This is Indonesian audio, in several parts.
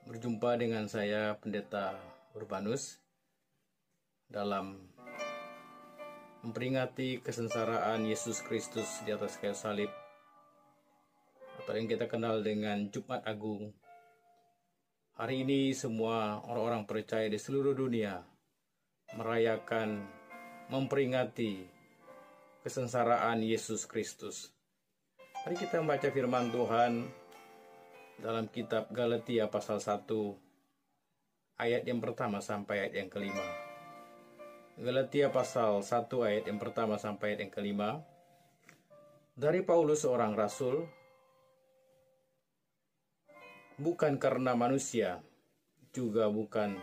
Berjumpa dengan saya Pendeta Urbanus dalam memperingati kesengsaraan Yesus Kristus di atas kayu salib, atau yang kita kenal dengan Jumat Agung. Hari ini semua orang-orang percaya di seluruh dunia merayakan, memperingati kesengsaraan Yesus Kristus. Mari kita membaca firman Tuhan dalam kitab Galatia pasal 1 ayat yang pertama sampai ayat yang kelima. Galatia pasal 1 ayat yang pertama sampai ayat yang kelima. Dari Paulus seorang rasul, bukan karena manusia, juga bukan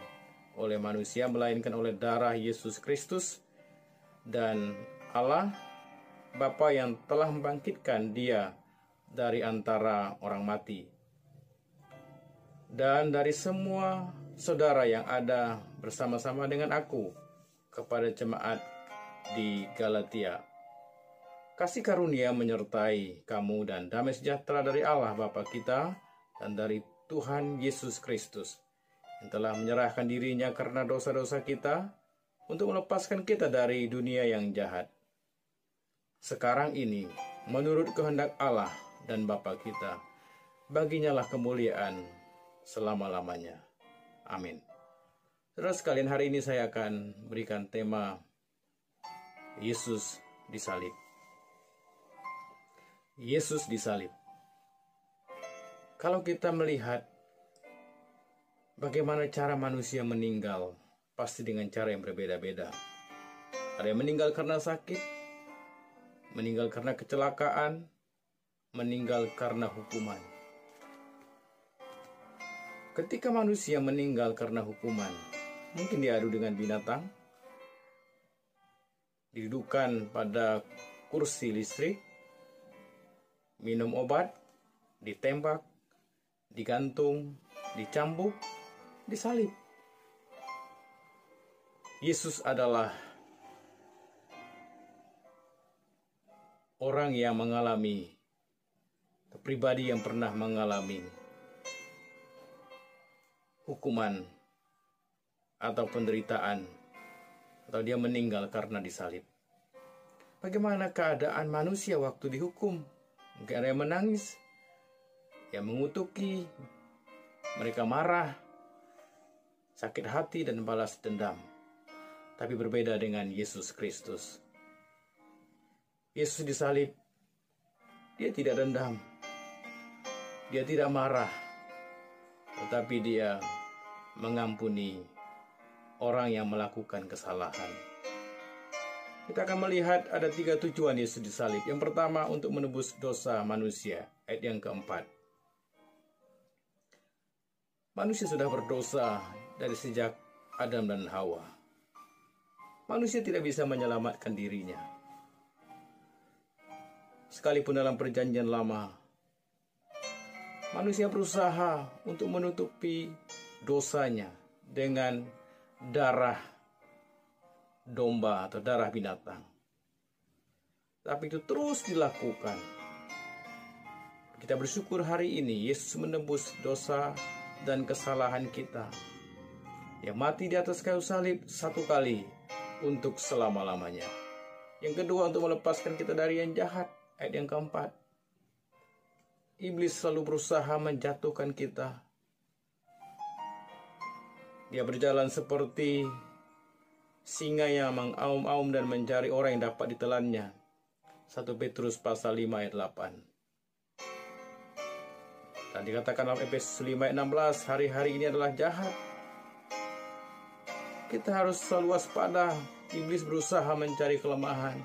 oleh manusia, melainkan oleh darah Yesus Kristus dan Allah Bapa yang telah membangkitkan Dia dari antara orang mati, dan dari semua saudara yang ada bersama-sama dengan aku kepada jemaat di Galatia. Kasih karunia menyertai kamu dan damai sejahtera dari Allah Bapa kita dan dari Tuhan Yesus Kristus, yang telah menyerahkan dirinya karena dosa-dosa kita untuk melepaskan kita dari dunia yang jahat. Sekarang ini, menurut kehendak Allah dan Bapa kita, baginya lah kemuliaan selama-lamanya. Amin. Saudara sekalian, hari ini saya akan berikan tema Yesus disalib. Yesus disalib. Kalau kita melihat bagaimana cara manusia meninggal, pasti dengan cara yang berbeda-beda. Ada yang meninggal karena sakit, meninggal karena kecelakaan, meninggal karena hukuman. Ketika manusia meninggal karena hukuman, mungkin diadu dengan binatang, didudukkan pada kursi listrik, minum obat, ditembak, digantung, dicambuk, disalib. Yesus adalah orang yang mengalami, pribadi yang pernah mengalami hukuman atau penderitaan, atau dia meninggal karena disalib. Bagaimana keadaan manusia waktu dihukum? Mungkin ada yang menangis, yang mengutuki, mereka marah, sakit hati dan balas dendam. Tapi berbeda dengan Yesus Kristus. Yesus disalib, dia tidak dendam, dia tidak marah, tetapi dia mengampuni orang yang melakukan kesalahan. Kita akan melihat ada 3 tujuan Yesus disalib. Yang pertama, untuk menebus dosa manusia. Ayat yang keempat. Manusia sudah berdosa dari sejak Adam dan Hawa. Manusia tidak bisa menyelamatkan dirinya. Sekalipun dalam perjanjian lama, manusia berusaha untuk menutupi dosanya dengan darah domba atau darah binatang. Tapi itu terus dilakukan. Kita bersyukur hari ini Yesus menebus dosa dan kesalahan kita. Dia mati di atas kayu salib satu kali untuk selama-lamanya. Yang kedua, untuk melepaskan kita dari yang jahat. Ayat yang keempat. Iblis selalu berusaha menjatuhkan kita. Dia berjalan seperti singa yang mengaum-aum dan mencari orang yang dapat ditelannya. 1 Petrus pasal 5 ayat 8. Dan dikatakan dalam Efesus 5 ayat 16, hari-hari ini adalah jahat. Kita harus selalu waspada. Iblis berusaha mencari kelemahan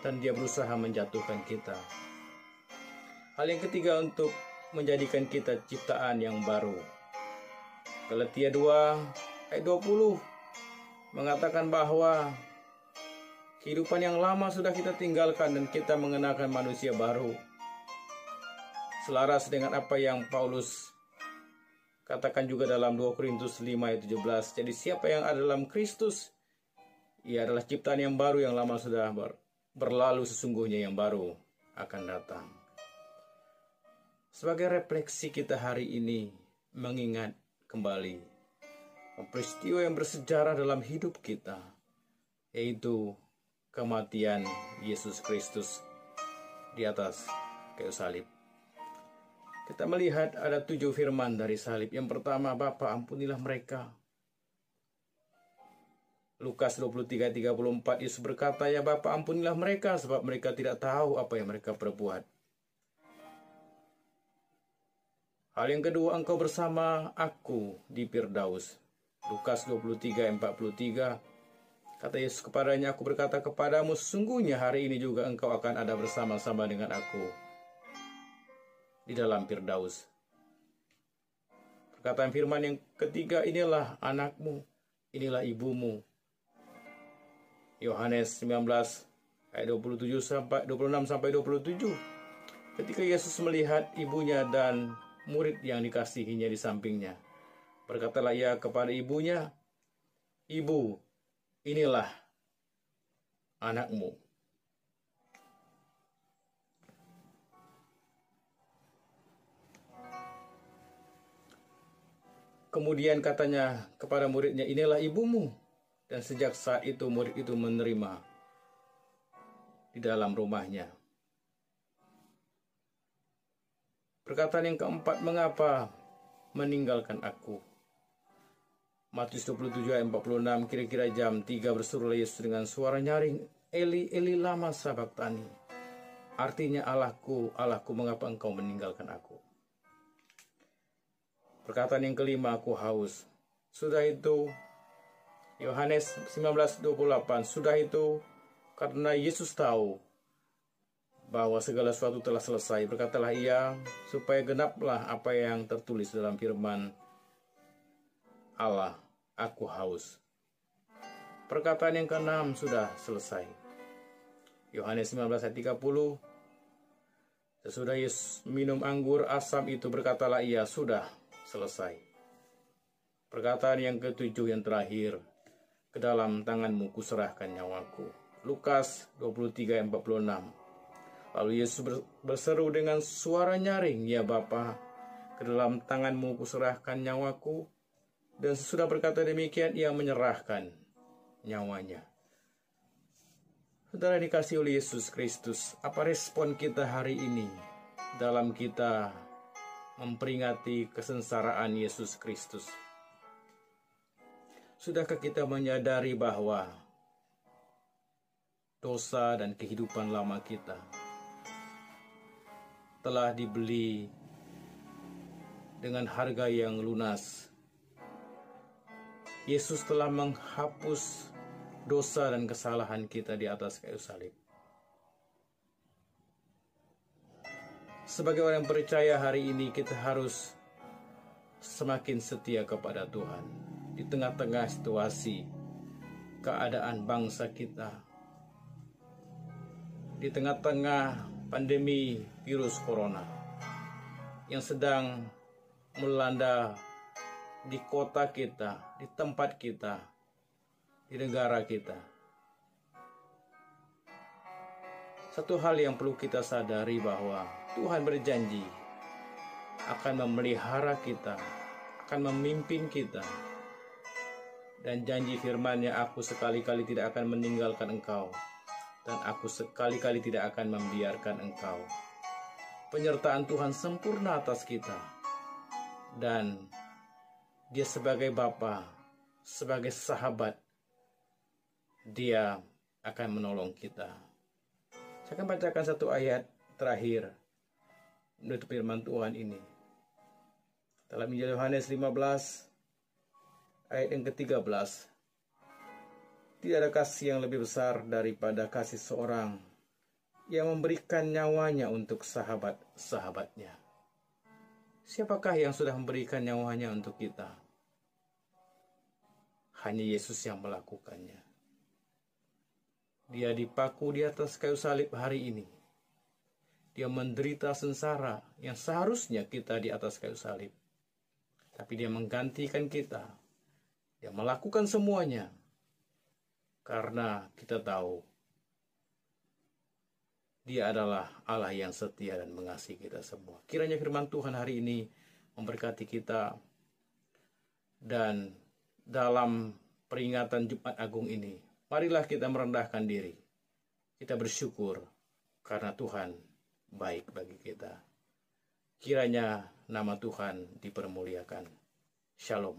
dan dia berusaha menjatuhkan kita. Hal yang ketiga, untuk menjadikan kita ciptaan yang baru. Galatia 2 ayat 20 mengatakan bahwa kehidupan yang lama sudah kita tinggalkan dan kita mengenakan manusia baru. Selaras dengan apa yang Paulus katakan juga dalam 2 Korintus 5 ayat 17. Jadi siapa yang ada dalam Kristus, ia adalah ciptaan yang baru, yang lama sudah berlalu, sesungguhnya yang baru akan datang. Sebagai refleksi kita hari ini, mengingat kembali peristiwa yang bersejarah dalam hidup kita, yaitu kematian Yesus Kristus di atas kayu salib. Kita melihat ada 7 firman dari salib. Yang pertama, Bapa ampunilah mereka. Lukas 23:34, Yesus berkata, ya Bapa ampunilah mereka sebab mereka tidak tahu apa yang mereka perbuat. Hal yang kedua, engkau bersama aku di Firdaus. Lukas 23:43, kata Yesus kepadanya, aku berkata kepadamu, sesungguhnya hari ini juga engkau akan ada bersama-sama dengan aku di dalam Firdaus. Perkataan firman yang ketiga, inilah anakmu, inilah ibumu. Yohanes 19 ayat 26 sampai 27. Ketika Yesus melihat ibunya dan murid yang dikasihinya di sampingnya, berkatalah ia kepada ibunya, ibu, inilah anakmu. Kemudian katanya kepada muridnya, inilah ibumu. Dan sejak saat itu murid itu menerima di dalam rumahnya. Perkataan yang keempat, mengapa meninggalkan aku? Matius 27 ayat 46, kira-kira jam 3 berserulah Yesus dengan suara nyaring, Eli, Eli lama sabachthani. Artinya, Allahku, Allahku, mengapa engkau meninggalkan aku? Perkataan yang kelima, aku haus. Sudah itu, Yohanes 19:28, sudah itu, karena Yesus tahu bahwa segala sesuatu telah selesai, berkatalah ia, supaya genaplah apa yang tertulis dalam firman Allah, aku haus. Perkataan yang keenam sudah selesai. Yohanes 19 ayat 30, sesudah Yesus minum anggur asam itu, berkatalah ia, sudah selesai. Perkataan yang ketujuh yang terakhir, ke dalam tanganmu kuserahkan nyawaku. Lukas 23 ayat 46. Lalu Yesus berseru dengan suara nyaring, ya Bapa, ke dalam tanganmu kuserahkan nyawaku. Dan sesudah berkata demikian, ia menyerahkan nyawanya. Saudara dikasih oleh Yesus Kristus, apa respon kita hari ini dalam kita memperingati kesengsaraan Yesus Kristus? Sudahkah kita menyadari bahwa dosa dan kehidupan lama kita telah dibeli dengan harga yang lunas? Yesus telah menghapus dosa dan kesalahan kita di atas kayu salib. Sebagai orang yang percaya hari ini, kita harus semakin setia kepada Tuhan. Di tengah-tengah situasi keadaan bangsa kita, di tengah-tengah pandemi virus corona yang sedang melanda di kota kita, di tempat kita, di negara kita. Satu hal yang perlu kita sadari bahwa Tuhan berjanji akan memelihara kita, akan memimpin kita. Dan janji firman-Nya, aku sekali-kali tidak akan meninggalkan engkau, dan aku sekali-kali tidak akan membiarkan engkau. Penyertaan Tuhan sempurna atas kita. Dan Dia sebagai Bapa, sebagai sahabat, Dia akan menolong kita. Saya akan bacakan satu ayat terakhir menutup firman Tuhan ini. Dalam Injil Yohanes 15 ayat yang ke-13. Tidak ada kasih yang lebih besar daripada kasih seorang yang memberikan nyawanya untuk sahabat-sahabatnya. Siapakah yang sudah memberikan nyawanya untuk kita? Hanya Yesus yang melakukannya. Dia dipaku di atas kayu salib hari ini. Dia menderita sengsara yang seharusnya kita di atas kayu salib. Tapi Dia menggantikan kita. Dia melakukan semuanya karena kita tahu Dia adalah Allah yang setia dan mengasihi kita semua. Kiranya firman Tuhan hari ini memberkati kita. Dan dalam peringatan Jumat Agung ini, marilah kita merendahkan diri. Kita bersyukur karena Tuhan baik bagi kita. Kiranya nama Tuhan dipermuliakan. Shalom.